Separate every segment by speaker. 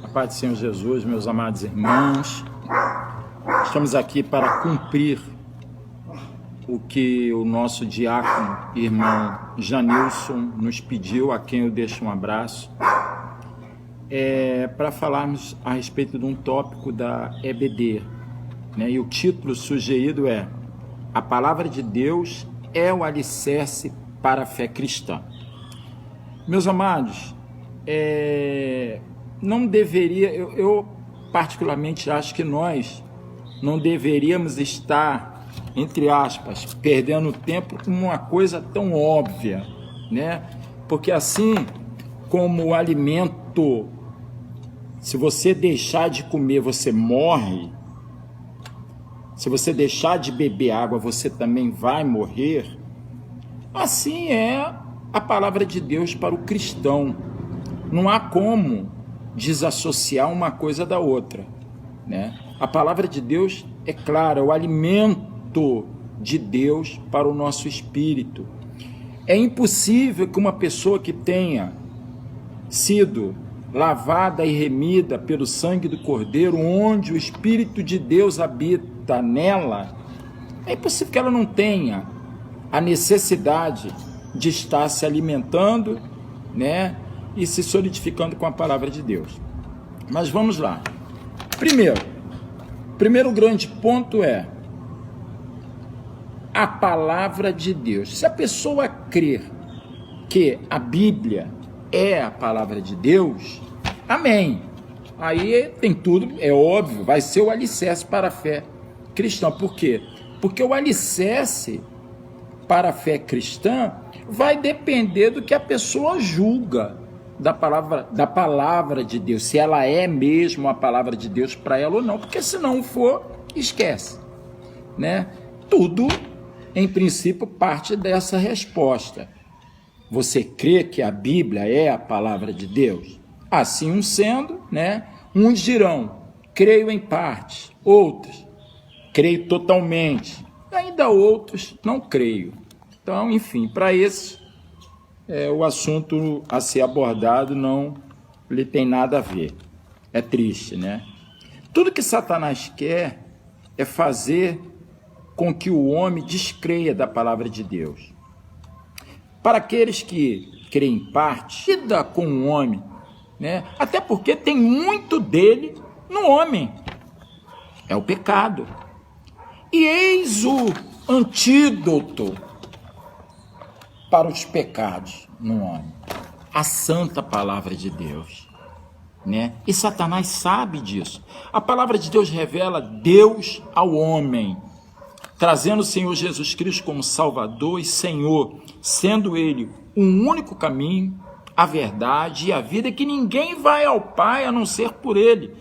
Speaker 1: A paz do Senhor Jesus, meus amados irmãos. Estamos aqui para cumprir o que o nosso diácono, irmão Janilson, nos pediu, a quem eu deixo um abraço, para falarmos a respeito de um tópico da EBD, né? E o título sugerido é: a palavra de Deus é o alicerce para a fé cristã. Meus amados, não deveria, eu particularmente acho que nós não deveríamos estar, entre aspas, perdendo tempo com uma coisa tão óbvia, né? Porque assim como o alimento, se você deixar de comer, você morre. Se você deixar de beber água, você também vai morrer. Assim é a palavra de Deus para o cristão. Não há como desassociar uma coisa da outra, né? A palavra de Deus é clara, é o alimento de Deus para o nosso espírito. É impossível que uma pessoa que tenha sido lavada e remida pelo sangue do Cordeiro, onde o Espírito de Deus habita nela, é impossível que ela não tenha a necessidade de estar se alimentando, né, e se solidificando com a palavra de Deus. Mas vamos lá. Primeiro grande ponto é a palavra de Deus. Se a pessoa crer que a Bíblia é a palavra de Deus, amém. Aí tem tudo, é óbvio, vai ser o alicerce para a fé cristã. Por quê? Porque o alicerce para a fé cristã vai depender do que a pessoa julga da palavra de Deus, se ela é mesmo a palavra de Deus para ela ou não, porque se não for, esquece, né? Tudo, em princípio, parte dessa resposta. Você crê que a Bíblia é a palavra de Deus? Assim sendo, né? Uns dirão, creio em parte, outros, creio totalmente, ainda outros, não creio. Então, enfim, para esse, o assunto a ser abordado não lhe tem nada a ver. É triste, né? Tudo que Satanás quer é fazer com que o homem descreia da palavra de Deus. Para aqueles que creem em parte, lida com o homem, né? Até porque tem muito dele no homem. É o pecado. E eis o antídoto para os pecados no homem: a santa palavra de Deus, né? E Satanás sabe disso. A palavra de Deus revela Deus ao homem, trazendo o Senhor Jesus Cristo como Salvador e Senhor, sendo Ele o único caminho, a verdade e a vida, que ninguém vai ao Pai a não ser por Ele.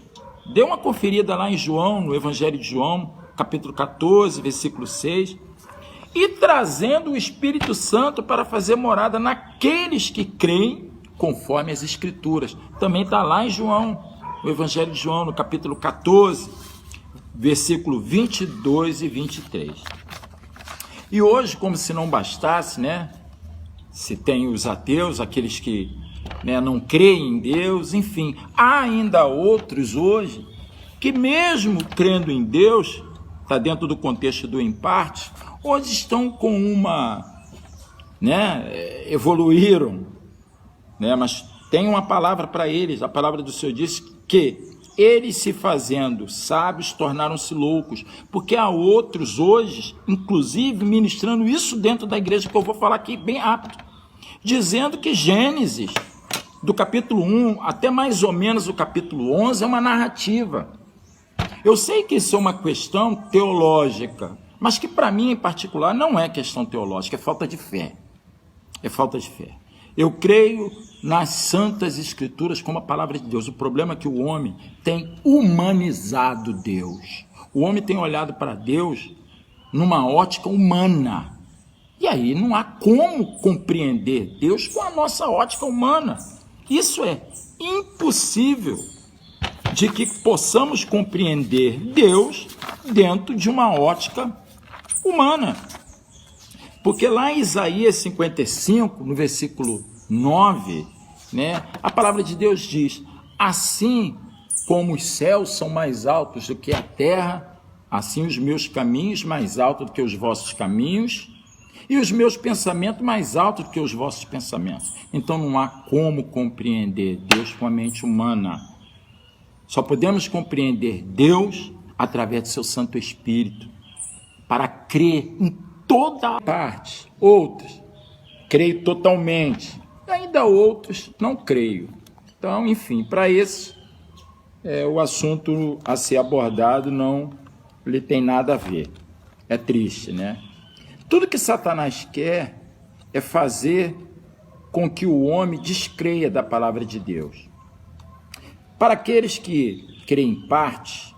Speaker 1: Dê uma conferida lá em João, no Evangelho de João, capítulo 14, versículo 6. E trazendo o Espírito Santo para fazer morada naqueles que creem conforme as Escrituras. Também está lá em João, no Evangelho de João, no capítulo 14, versículo 22 e 23. E hoje, como se não bastasse, né? Se tem os ateus, aqueles que, né, não creem em Deus, enfim, há ainda outros hoje que, mesmo crendo em Deus, está dentro do contexto do em parte, hoje estão com uma, né, evoluíram, né, mas tem uma palavra para eles. A palavra do Senhor diz que eles, se fazendo sábios, tornaram-se loucos, porque há outros hoje, inclusive, ministrando isso dentro da igreja, que eu vou falar aqui bem rápido, dizendo que Gênesis, do capítulo 1 até mais ou menos o capítulo 11, é uma narrativa. Eu sei que isso é uma questão teológica, mas que para mim em particular não é questão teológica, é falta de fé. É falta de fé. Eu creio nas santas escrituras como a palavra de Deus. O problema é que o homem tem humanizado Deus. O homem tem olhado para Deus numa ótica humana. E aí não há como compreender Deus com a nossa ótica humana. Isso é impossível de que possamos compreender Deus dentro de uma ótica humana. Porque lá em Isaías 55, no versículo 9, né, a palavra de Deus diz: assim como os céus são mais altos do que a terra, assim os meus caminhos mais altos do que os vossos caminhos, e os meus pensamentos mais altos do que os vossos pensamentos. Então não há como compreender Deus com a mente humana. Só podemos compreender Deus através do seu Santo Espírito, para crer em toda parte. Outros, creio totalmente. Ainda outros, não creio. Então, enfim, para esse, o assunto a ser abordado não lhe tem nada a ver. É triste, né? Tudo que Satanás quer é fazer com que o homem descreia da palavra de Deus. Para aqueles que creem em parte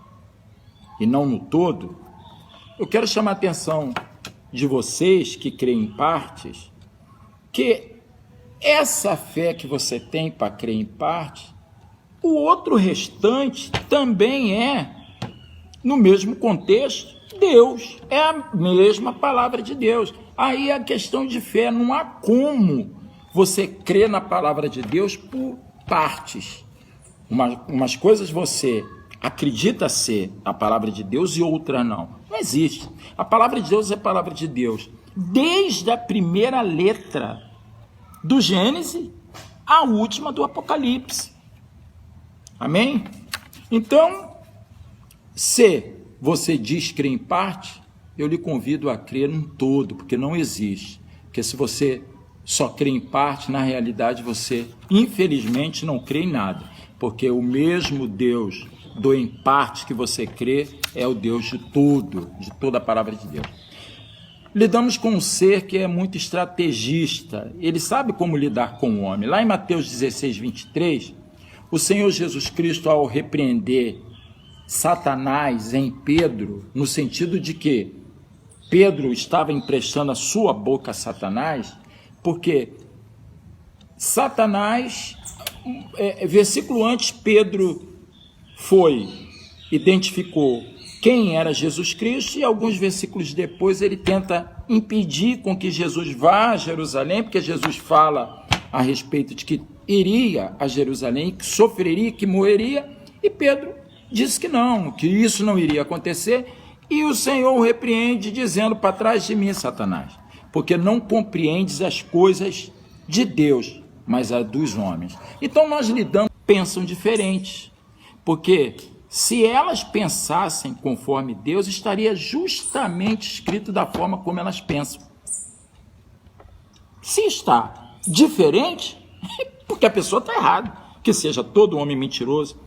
Speaker 1: e não no todo, eu quero chamar a atenção de vocês que creem em partes, que essa fé que você tem para crer em parte, o outro restante também é, no mesmo contexto, Deus. É a mesma palavra de Deus. Aí a questão de fé, não há como você crer na palavra de Deus por partes. Umas coisas você acredita ser a palavra de Deus e outra não. Não existe. A palavra de Deus é a palavra de Deus. Desde a primeira letra do Gênesis à última do Apocalipse. Amém? Então, se você diz crer em parte, eu lhe convido a crer num todo, porque não existe. Porque se você só crê em parte, na realidade você, infelizmente, não crê em nada. Porque o mesmo Deus do em parte que você crê é o Deus de tudo, de toda a palavra de Deus. Lidamos com um ser que é muito estrategista. Ele sabe como lidar com o homem. Lá em Mateus 16, 23, o Senhor Jesus Cristo, ao repreender Satanás em Pedro, no sentido de que Pedro estava emprestando a sua boca a Satanás, porque Satanás, versículo antes, Pedro identificou quem era Jesus Cristo, e alguns versículos depois ele tenta impedir com que Jesus vá a Jerusalém, porque Jesus fala a respeito de que iria a Jerusalém, que sofreria, que morreria, e Pedro disse que não, que isso não iria acontecer, e o Senhor o repreende dizendo: para trás de mim, Satanás, porque não compreendes as coisas de Deus, mas as dos homens. Então nós pensam diferente, porque se elas pensassem conforme Deus, estaria justamente escrito da forma como elas pensam. Se está diferente, é porque a pessoa está errada, que seja todo homem mentiroso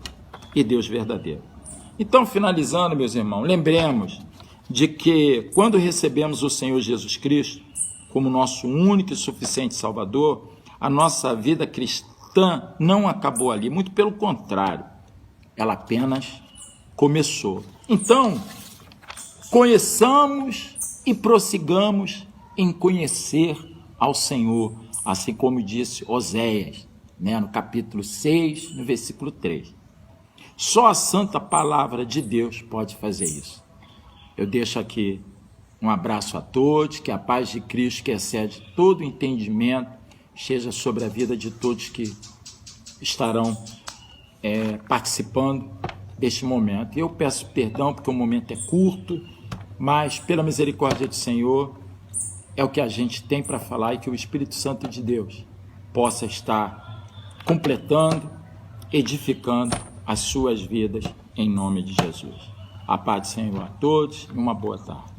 Speaker 1: e Deus verdadeiro. Então, finalizando, meus irmãos, lembremos de que quando recebemos o Senhor Jesus Cristo como nosso único e suficiente Salvador, a nossa vida cristã não acabou ali, muito pelo contrário, ela apenas começou. Então, conheçamos e prossigamos em conhecer ao Senhor, assim como disse Oséias, no capítulo 6, no versículo 3. Só a santa palavra de Deus pode fazer isso. Eu deixo aqui um abraço a todos, que a paz de Cristo, que excede todo entendimento, esteja sobre a vida de todos que estarão participando deste momento. Eu peço perdão porque o momento é curto, mas pela misericórdia do Senhor, é o que a gente tem para falar, e que o Espírito Santo de Deus possa estar completando, edificando as suas vidas, em nome de Jesus. A paz do Senhor a todos e uma boa tarde.